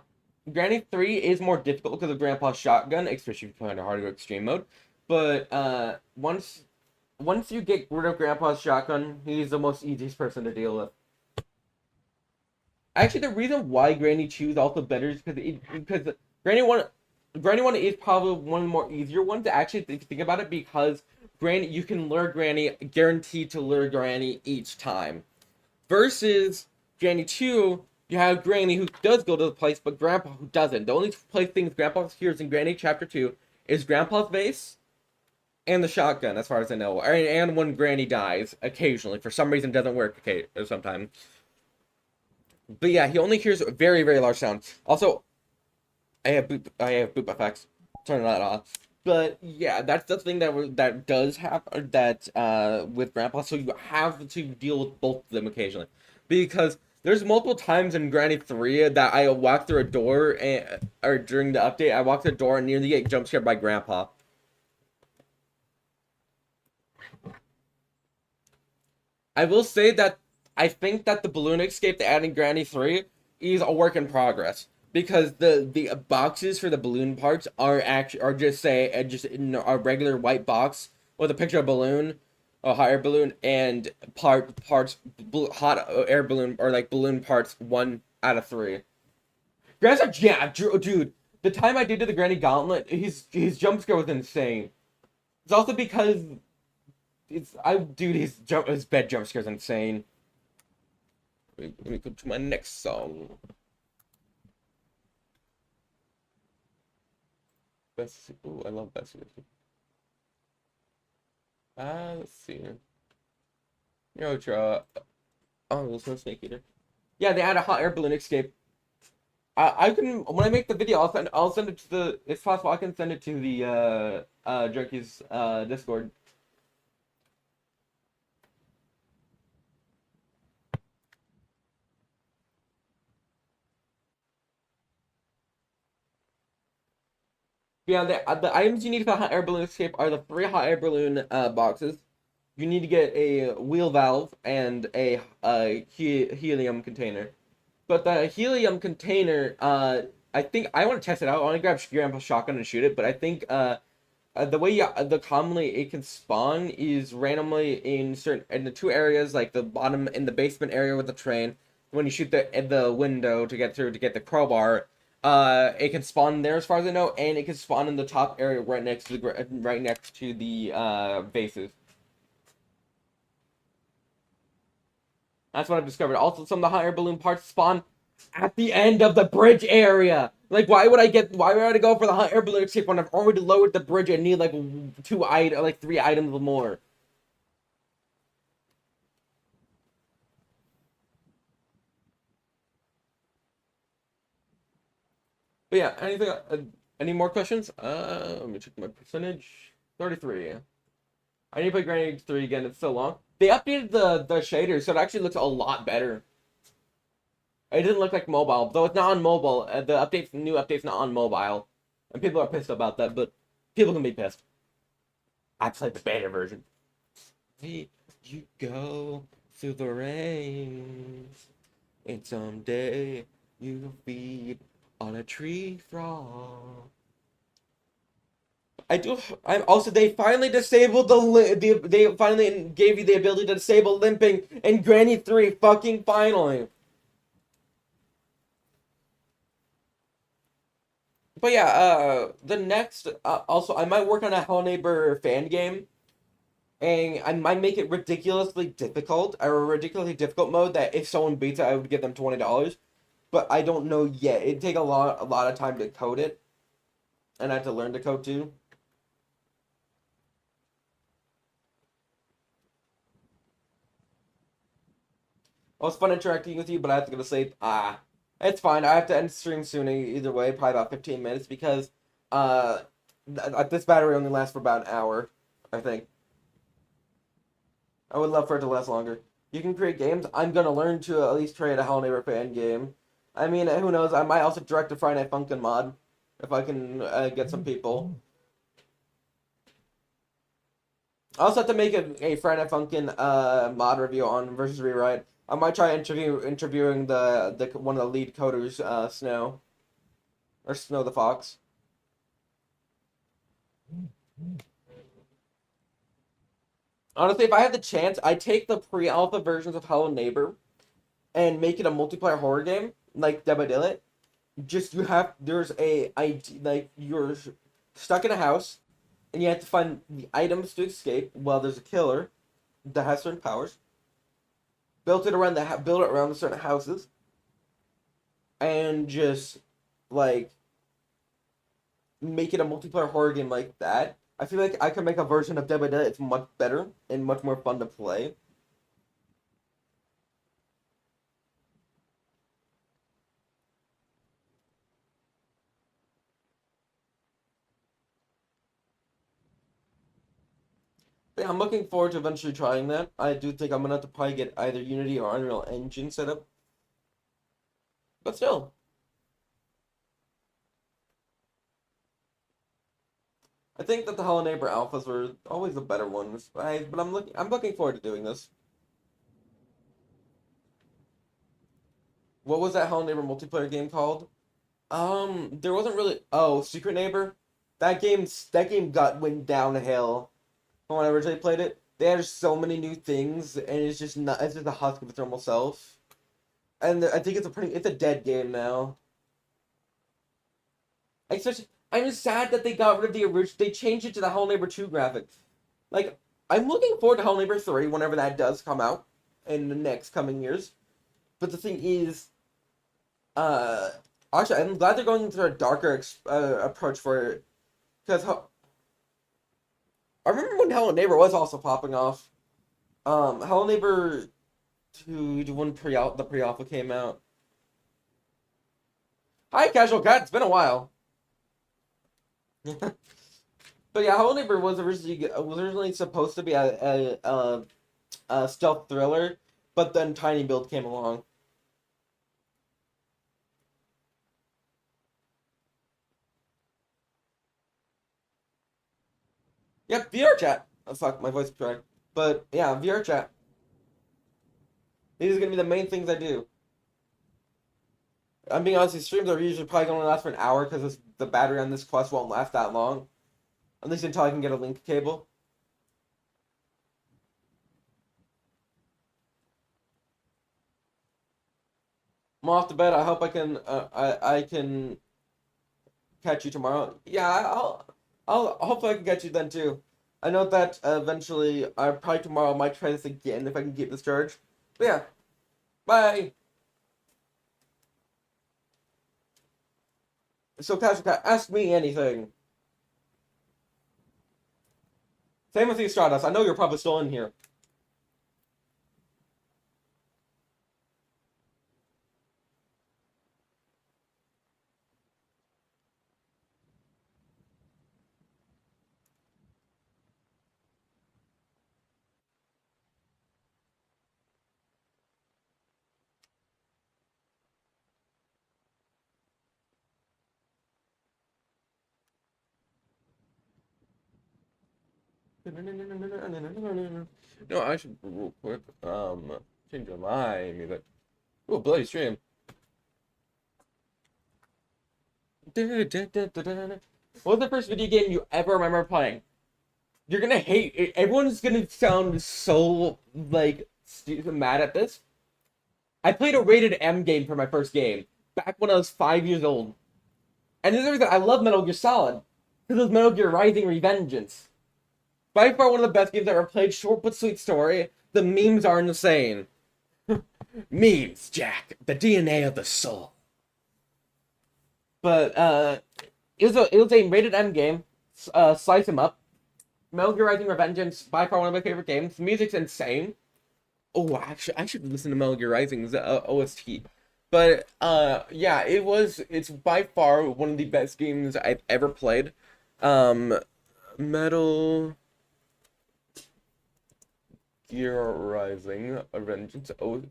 Granny 3 is more difficult because of Grandpa's shotgun, especially if you're playing a harder extreme mode. But once you get rid of Grandpa's shotgun, he's the most easiest person to deal with. Actually, the reason why Granny 2 is also better is because Granny 1 is probably one of the more easier ones to actually think about it, because you can lure Granny, guaranteed to lure Granny each time. Versus Granny 2, you have Granny who does go to the place, but Grandpa who doesn't. The only place things Grandpa hears in Granny Chapter 2 is Grandpa's vase and the shotgun, as far as I know. And when Granny dies, occasionally. For some reason, it doesn't work sometimes. But yeah, he only hears very, very large sounds. Also, I have boop effects. Turn that off. But yeah, that's the thing that does happen with Grandpa. So you have to deal with both of them occasionally, because there's multiple times in Granny 3 that I walk through a door or during the update, I walk through a door and nearly get jump scared by Grandpa. I will say that I think that the balloon escape they add in Granny 3 is a work in progress, because the boxes for the balloon parts are just say just in a regular white box with a picture of balloon, a hot air balloon, and hot air balloon, or like balloon parts 1 out of 3. Dude. The time I did the Granny Gauntlet, his jump scare was insane. It's also because his bed jump scare is insane. Let me go to my next song. Ooh, I love Best. Let's see. Try. Oh, there's no Snake Eater. Yeah, they add a hot air balloon escape. I can, when I make the video, I'll send it to the. It's possible I can send it to the Junkies Discord. Yeah, the items you need for hot air balloon escape are the 3 hot air balloon boxes. You need to get a wheel valve and a helium container. But the helium container, I think I want to test it out. I want to grab Grandpa's shotgun and shoot it. But I think the way the commonly it can spawn is randomly in the 2 areas, like the bottom in the basement area with the train. When you shoot the window to get through to get the crowbar, it can spawn there as far as I know, and it can spawn in the top area right next to the bases. That's what I've discovered. Also, some of the hot air balloon parts spawn at the end of the bridge area. Like, why would I go for the hot air balloon escape when I've already lowered the bridge and need like 3 items more? But yeah, any more questions? Let me check my percentage. 33. I need to play Granny 3 again. It's so long. They updated the shaders, so it actually looks a lot better. It didn't look like mobile, though it's not on mobile. The new update's not on mobile, and people are pissed about that. But people can be pissed. I played the beta version. Hey, you go through the rain, and someday you feed on a tree frog. I do. I'm also. They finally disabled they finally gave you the ability to disable limping in Granny 3. Fucking finally. But yeah, the next, also, I might work on a Hello Neighbor fan game, and I might make it ridiculously difficult, or a ridiculously difficult mode that if someone beats it, I would give them $20. But I don't know yet. It'd take a lot of time to code it, and I have to learn to code too. Well, it's fun interacting with you, but I have to go to sleep. It's fine. I have to end stream soon either way, probably about 15 minutes, because uh, this battery only lasts for about an hour, I think. I would love for it to last longer. You can create games. I'm gonna learn to at least create a Hello Neighbor fan game. I mean, who knows? I might also direct a Friday Night Funkin' mod if I can get some people. I also have to make a Friday Night Funkin' mod review on versus rewrite. I might try interviewing the one of the lead coders, Snow, or Snow the Fox. Honestly, if I had the chance, I'd take the pre-alpha versions of Hello Neighbor and make it a multiplayer horror game like Dead by Daylight. Just there's like you're stuck in a house and you have to find the items to escape while there's a killer that has certain powers. Build it around the certain houses, and just like make it a multiplayer horror game like that. I feel like I could make a version of Dead by Daylight. It's much better and much more fun to play. But yeah, I'm looking forward to eventually trying that. I do think I'm gonna have to probably get either Unity or Unreal Engine set up. But still, I think that the Hello Neighbor alphas were always the better ones. But I'm looking forward to doing this. What was that Hello Neighbor multiplayer game called? There wasn't really. Oh, Secret Neighbor. That game went downhill from when I originally played it. They added so many new things, and it's just a husk of its normal self. And I think it's a dead game now. Especially, I'm just sad that they got rid of the original. They changed it to the Hello Neighbor 2 graphics. Like, I'm looking forward to Hello Neighbor 3 whenever that does come out in the next coming years. But the thing is, uh, actually, I'm glad they're going into a darker approach for it. Because I remember when Hello Neighbor was also popping off. Hello Neighbor 2, when the pre-alpha came out. Hi, Casual Cat. It's been a while. But yeah, Hello Neighbor was originally supposed to be a stealth thriller, but then Tiny Build came along. Yep, VR chat. Oh, fuck, my voice cracked. But yeah, VR chat. These are gonna be the main things I do. I'm being honest, these streams are usually probably gonna last for an hour because the battery on this Quest won't last that long. At least until I can get a link cable. I'm off to bed. I hope I can catch you tomorrow. Yeah, I'll hopefully I can catch you then too. I know that eventually, I probably tomorrow I might try this again if I can keep this charge. But yeah, bye. So Casual Cat, ask me anything. Same with you, Stardust. I know you're probably still in here. No, I should real quick change my music. Oh, bloody stream. What was the first video game you ever remember playing? You're gonna hate it. Everyone's gonna sound so, like, mad at this. I played a rated M game for my first game back when I was 5 years old. And this is the reason I love Metal Gear Solid. Because it was Metal Gear Rising Revengeance. By far one of the best games I ever played. Short but sweet story. The memes are insane. Memes, Jack. The DNA of the soul. But, it was a rated M game. Slice 'em up. Metal Gear Rising Revengeance, by far one of my favorite games. The music's insane. Oh, actually, I should listen to Metal Gear Rising's OST. But, yeah, it's by far one of the best games I've ever played. Metal Gear Rising Revengeance. Oh,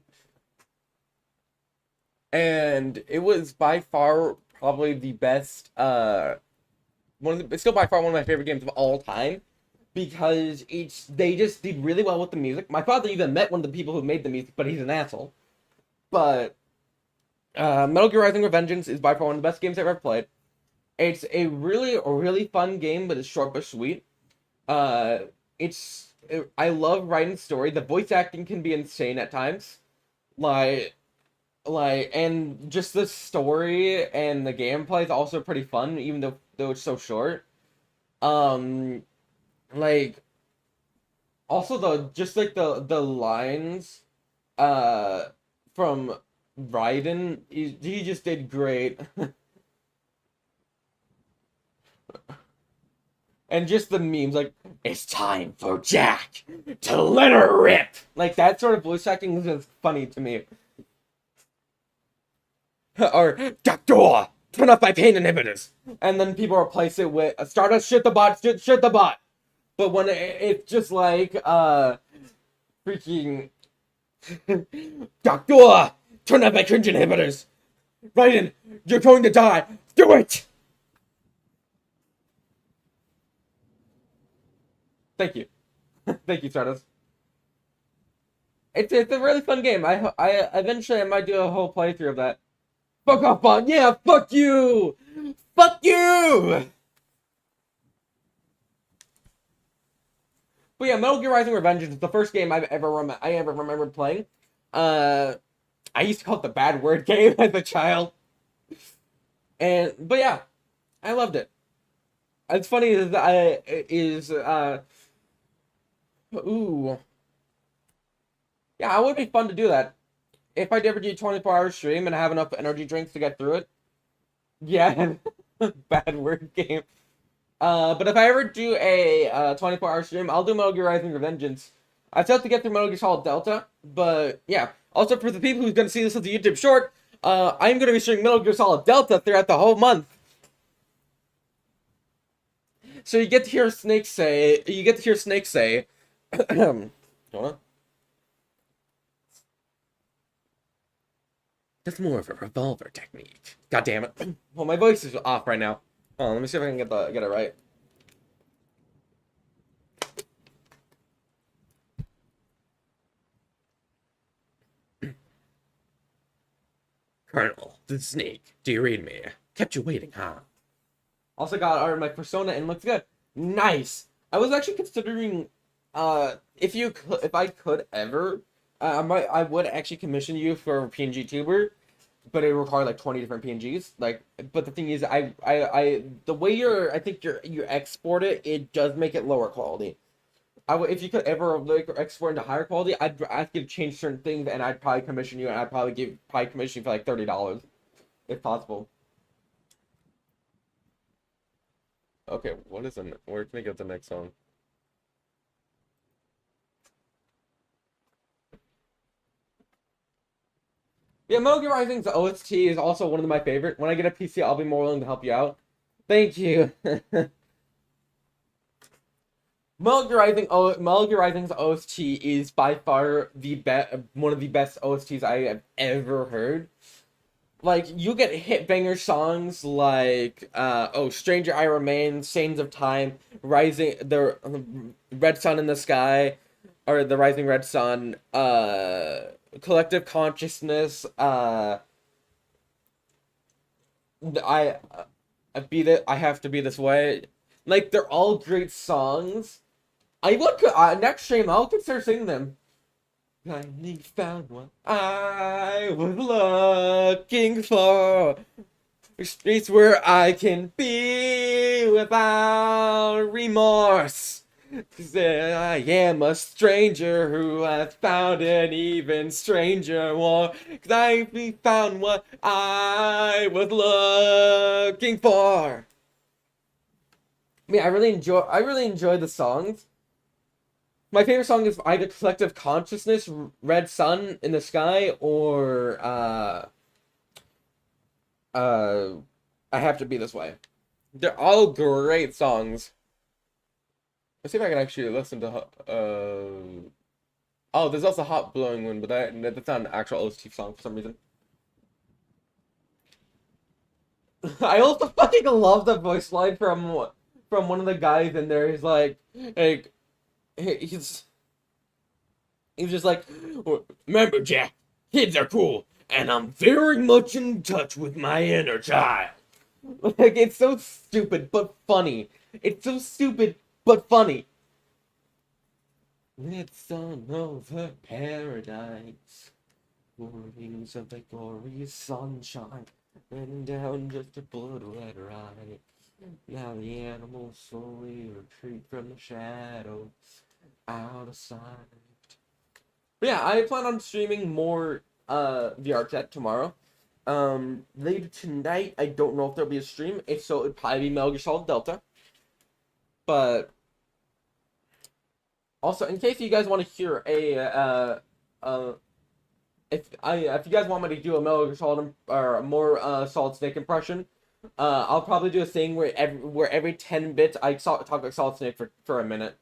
and it was by far probably the best, it's still by far one of my favorite games of all time. Because they just did really well with the music. My father even met one of the people who made the music, but he's an asshole. But Metal Gear Rising Revengeance is by far one of the best games I've ever played. It's a really fun game, but it's short but sweet. I love writing story. The voice acting can be insane at times, and just the story and the gameplay is also pretty fun, even though it's so short. Like, also the lines from Raiden, he just did great. And just the memes, like, it's time for Jack to let her rip. Like, that sort of voice acting is just funny to me. Or, Doctor, turn off my pain inhibitors. And then people replace it with, Stardust, shoot the bot, shoot the bot. But when it's just like, freaking, Doctor, turn off my cringe inhibitors. Raiden, you're going to die. Do it. Thank you. Thank you, Stardust. It's a really fun game. I eventually I might do a whole playthrough of that. Fuck off, bot. Yeah, fuck you. Fuck you. But yeah, Metal Gear Rising Revengeance is the first game I ever remember playing. I used to call it the bad word game as a child. But yeah, I loved it. It's funny ooh. Yeah, it would be fun to do that. If I ever do a 24-hour stream and have enough energy drinks to get through it. Yeah, bad word game. But if I ever do a 24-hour stream, I'll do Metal Gear Rising Revengeance. I still have to get through Metal Gear Solid Delta, but yeah. Also, for the people who's going to see this as a YouTube short, I'm going to be streaming Metal Gear Solid Delta throughout the whole month. So you get to hear Snake say, hold on. That's more of a revolver technique. God damn it. Well, my voice is off right now. Oh, let me see if I can get it right. Colonel, the Snake, do you read me? Kept you waiting, huh? Also got my persona and looks good. Nice. I was actually considering, if I could ever, I would actually commission you for a PNG tuber, but it would require like 20 different PNGs. Like, but the thing is, the way you export it, it does make it lower quality. If you could ever like export into higher quality, I'd ask you to change certain things, and I'd probably commission you, and I'd probably commission you for like $30, if possible. Okay, where can we get the next song? Yeah, Metal Gear Rising's OST is also one of my favorite. When I get a PC, I'll be more willing to help you out. Thank you. Metal Gear Rising's OST is by far one of the best OSTs I have ever heard. Like, you get hit banger songs like, Stranger I Remain, Saints of Time, the Red Sun in the Sky, or the Rising Red Sun, Collective Consciousness, I have to be this way. Like they're all great songs. I would next stream I'll consider singing them. Finally found what I was looking for. Streets where I can be without remorse. 'Cause I am a stranger who has found an even stranger war. 'Cause I found what I was looking for. I mean, I really enjoy the songs. My favorite song is either Collective Consciousness, Red Sun in the Sky, or uh, I Have to Be This Way. They're all great songs. Let's see if I can actually listen to. Oh, there's also Hot Blowing Wind, but that's not an actual OST song for some reason. I also fucking love the voice line from one of the guys in there. He's like he's just like, remember, Jack, kids are cool, and I'm very much in touch with my inner child. Like, it's so stupid, but funny. It's so stupid, but funny. It's on over paradise. Mornings of the glorious sunshine, and down just a blood-red ride. Now the animals slowly retreat from the shadows, out of sight. But yeah, I plan on streaming more vrchat tomorrow. Later tonight, I don't know if there'll be a stream. If so, it'd probably be Metal Gear Solid Delta. But also, in case you guys want to hear if you guys want me to do a Metal Gear Solid or a more Solid Snake impression, I'll probably do a thing where every 10 bits I talk about Solid Snake for a minute.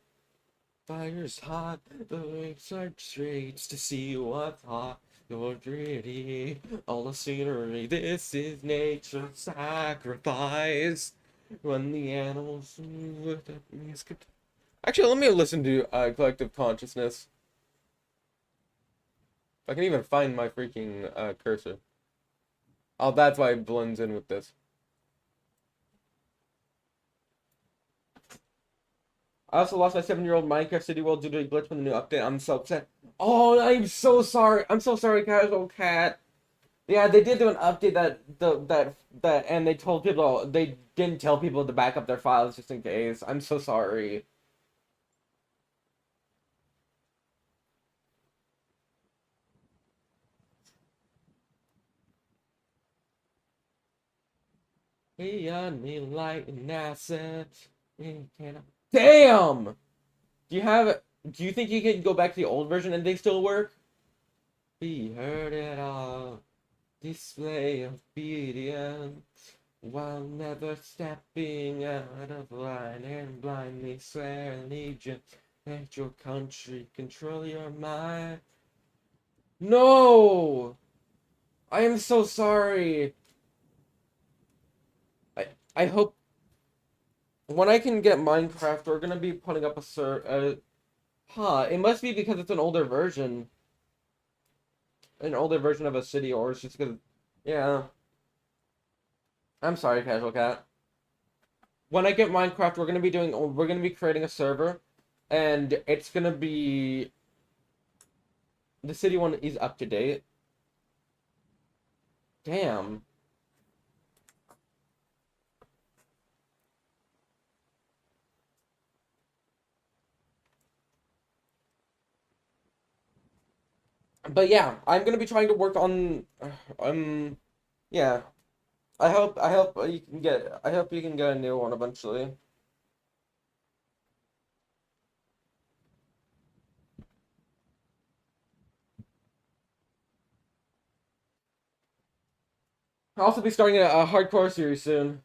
Fire's hot, the lakes are streets to see what's hot. You're pretty, all the scenery. This is nature's sacrifice. When the animals with the music. Actually, let me listen to Collective Consciousness. If I can even find my freaking cursor. Oh, that's why it blends in with this. I also lost my 7-year-old Minecraft City World due to a glitch from the new update. I'm so upset. Oh, I'm so sorry. I'm so sorry, Casual Cat. Yeah, they did do an update and they told people they didn't tell people to back up their files just in case. I'm so sorry. Beyond me light and assets. Damn! Do you think you can go back to the old version and they still work? We heard it all. Display obedience while never stepping out of line and blindly swear allegiance. Let your country control your mind. No! I am so sorry. I hope when I can get Minecraft, we're gonna be putting up it must be because it's an older version. An older version of a city, or it's just because, yeah. I'm sorry, Casual Cat. When I get Minecraft, we're gonna be creating a server, and it's gonna be, the city one is up to date. Damn. But yeah, I'm gonna be trying to work on, yeah. I hope you can get a new one eventually. I'll also be starting a hardcore series soon.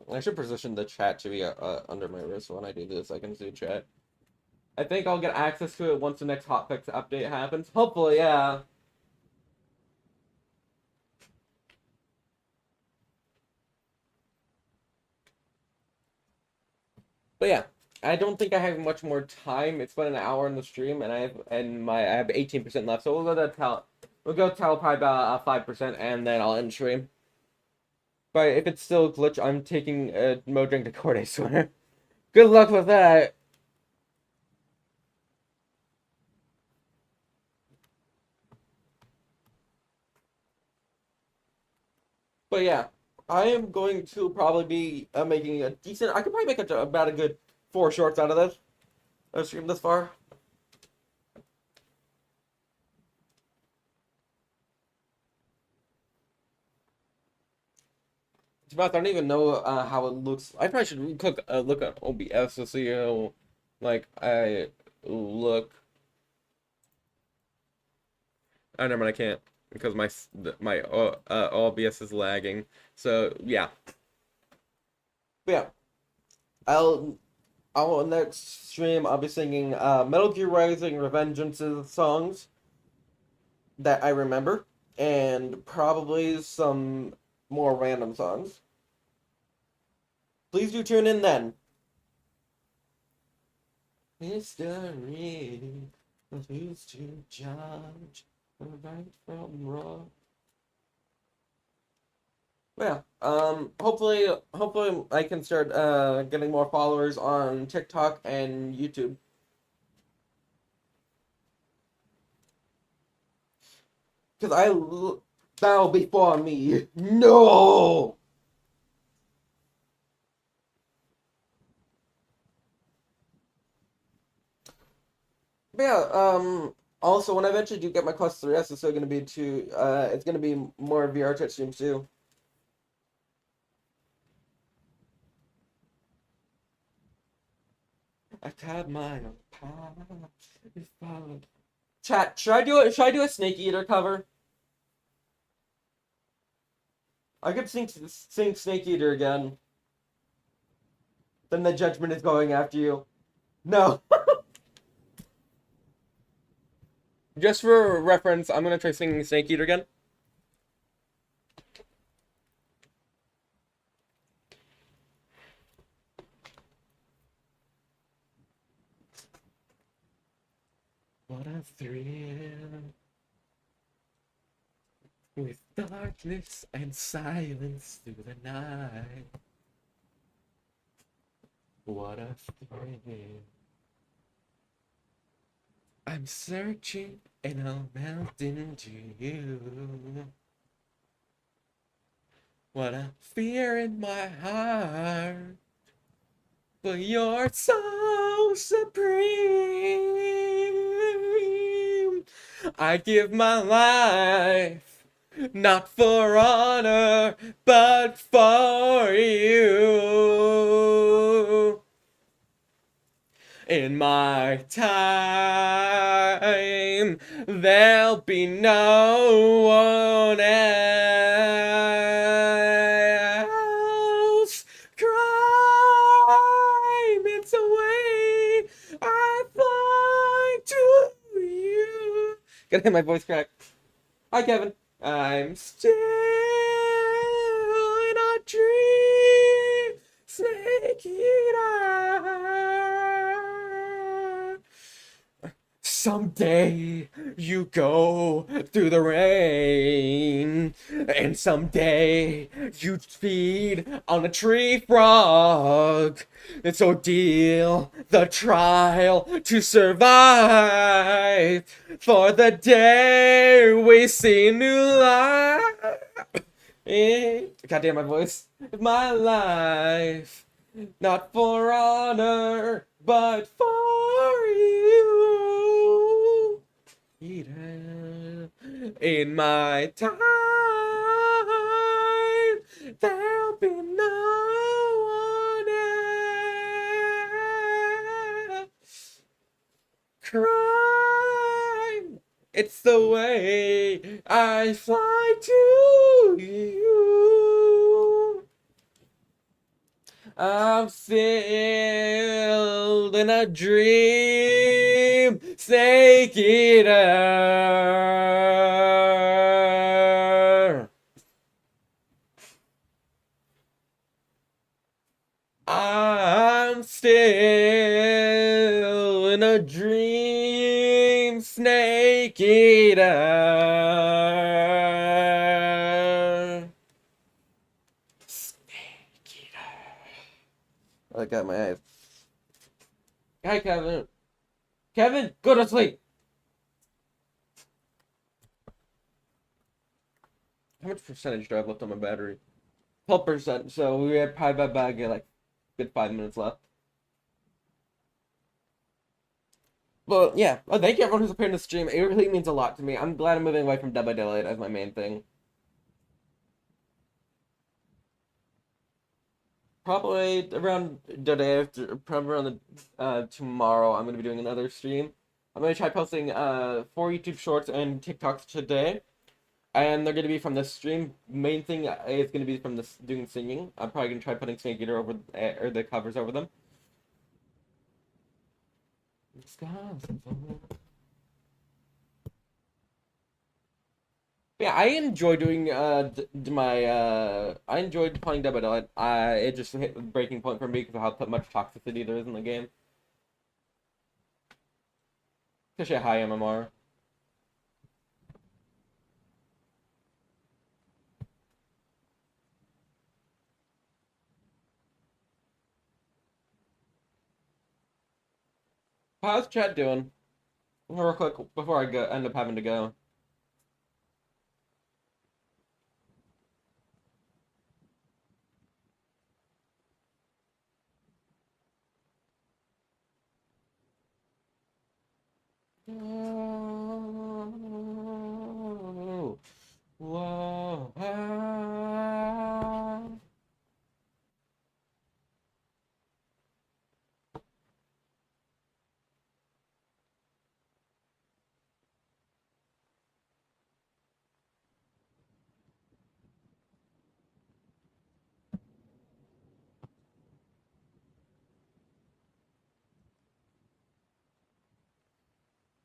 I should position the chat to be under my wrist when I do this. I can see chat. I think I'll get access to it once the next hotfix update happens. Hopefully, yeah. But yeah, I don't think I have much more time. It's been an hour in the stream, and I have 18% left. So we'll go to We'll go tell probably about 5%, and then I'll end stream. But if it's still a glitch, I'm taking a Mojang to court, I swear. Good luck with that. But yeah, I am going to probably be making a decent. I could probably make about a good 4 shorts out of this. I've streamed this far. To be honest, I don't even know how it looks. I probably should look at OBS to see how, like, I look. Oh, never mind, I can't because my OBS is lagging. So yeah, but yeah, I'll I'll next stream I'll be singing Metal Gear Rising: Revengeance's songs that I remember, and probably some more random songs. Please do tune in then. Mystery of who's to judge right from wrong. Yeah. Hopefully I can start getting more followers on TikTok and YouTube. Cause bow before me. No. But yeah. Also, when I eventually do get my Quest 3S, it's still gonna be it's gonna be more VRChat streams too. I've had my own path. Chat, should I do it? Should I do a Snake Eater cover? I could sing Snake Eater again. Then the judgment is going after you. No. Just for reference, I'm gonna try singing Snake Eater again. What a thrill. With darkness and silence through the night. What a thrill. I'm searching and I'll melt into you. What a fear in my heart. But you're so supreme. I give my life, not for honor, but for you. In my time, there'll be no one else. Crime, it's a way I fly to you. Gotta hit my voice crack. Hi, Kevin. I'm still in a dream, Snake Eater. Someday you go through the rain, and someday you feed on a tree frog. It's ordeal, the trial to survive, for the day we see new life. God damn my voice. My life, not for honor, but for you. In my time, there'll be no one else. Crime, it's the way I fly to you. I'm still in a dream, Snake Eater. I'm still in a dream, Snake Eater. Snake Eater. I got my eyes. Hi, Kevin. Kevin, go to sleep. How much percentage do I have left on my battery? 12%. So we have probably about like good 5 minutes left. But yeah, thank you everyone who's appeared in the stream. It really means a lot to me. I'm glad I'm moving away from Dead by Daylight as my main thing. Probably around the day after, probably around the tomorrow, I'm gonna be doing another stream. I'm gonna try posting 4 YouTube shorts and TikToks today, and they're gonna be from the stream. Main thing is gonna be from this doing singing. I'm probably gonna try putting Snake Eater over or the covers over them. Yeah, I enjoy doing I enjoyed playing Dead by Daylight. It just hit the breaking point for me because of how much toxicity there is in the game. Especially a high MMR. How's chat doing? Real quick before I end up having to go. Whoa, whoa, ah.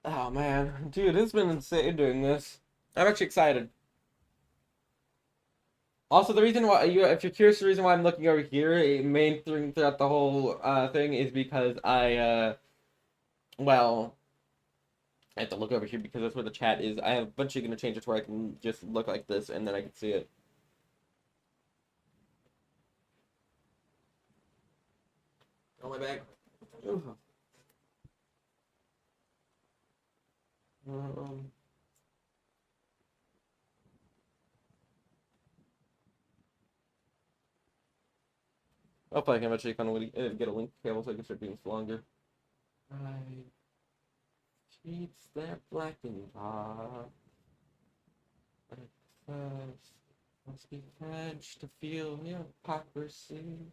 Oh man, dude, it's been insane doing this. I'm actually excited. Also, the reason why if you're curious, the reason why I'm looking over here, main thing throughout the whole thing is because well, I have to look over here because that's where the chat is. I have eventually gonna change it to where I can just look like this and then I can see it. Oh my bag. Um, Hopefully I can eventually kind of get a link cable so I can start doing this longer. Right. Sheets that black and hot. First, must be French to feel hypocrisy.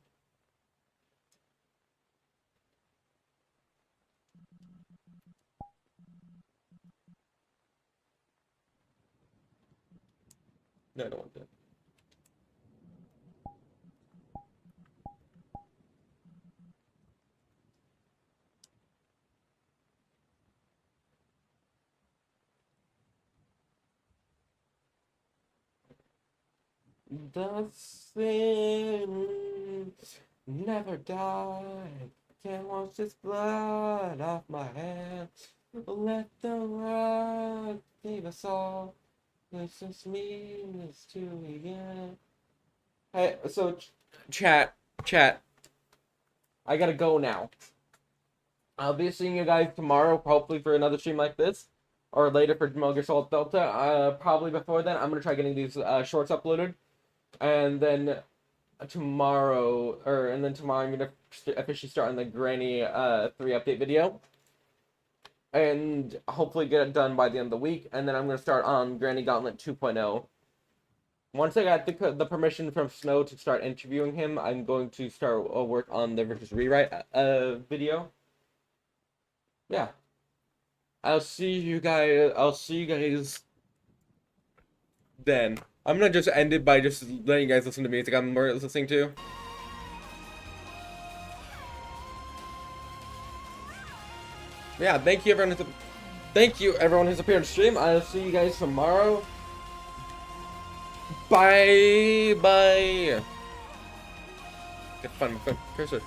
No, I don't want that. The sins never die. Can't wash this blood off my hands. Let the rock save us all. This is me, it's to the end. Hey, so chat, I gotta go now. I'll be seeing you guys tomorrow, hopefully for another stream like this, or later for Metal Gear Solid Delta. Probably before then, I'm gonna try getting these shorts uploaded, and then tomorrow I'm gonna officially start on the Granny 3 update video, and hopefully get it done by the end of the week, and then I'm gonna start on Granny Gauntlet 2.0. Once I got the permission from Snow to start interviewing him, I'm going to start work on the Versus Rewrite video. Yeah. I'll see you guys then. I'm gonna just end it by just letting you guys listen to music I'm more listening to. Yeah, thank you everyone who's appeared on stream. I'll see you guys tomorrow. Bye. Get fun, cursor.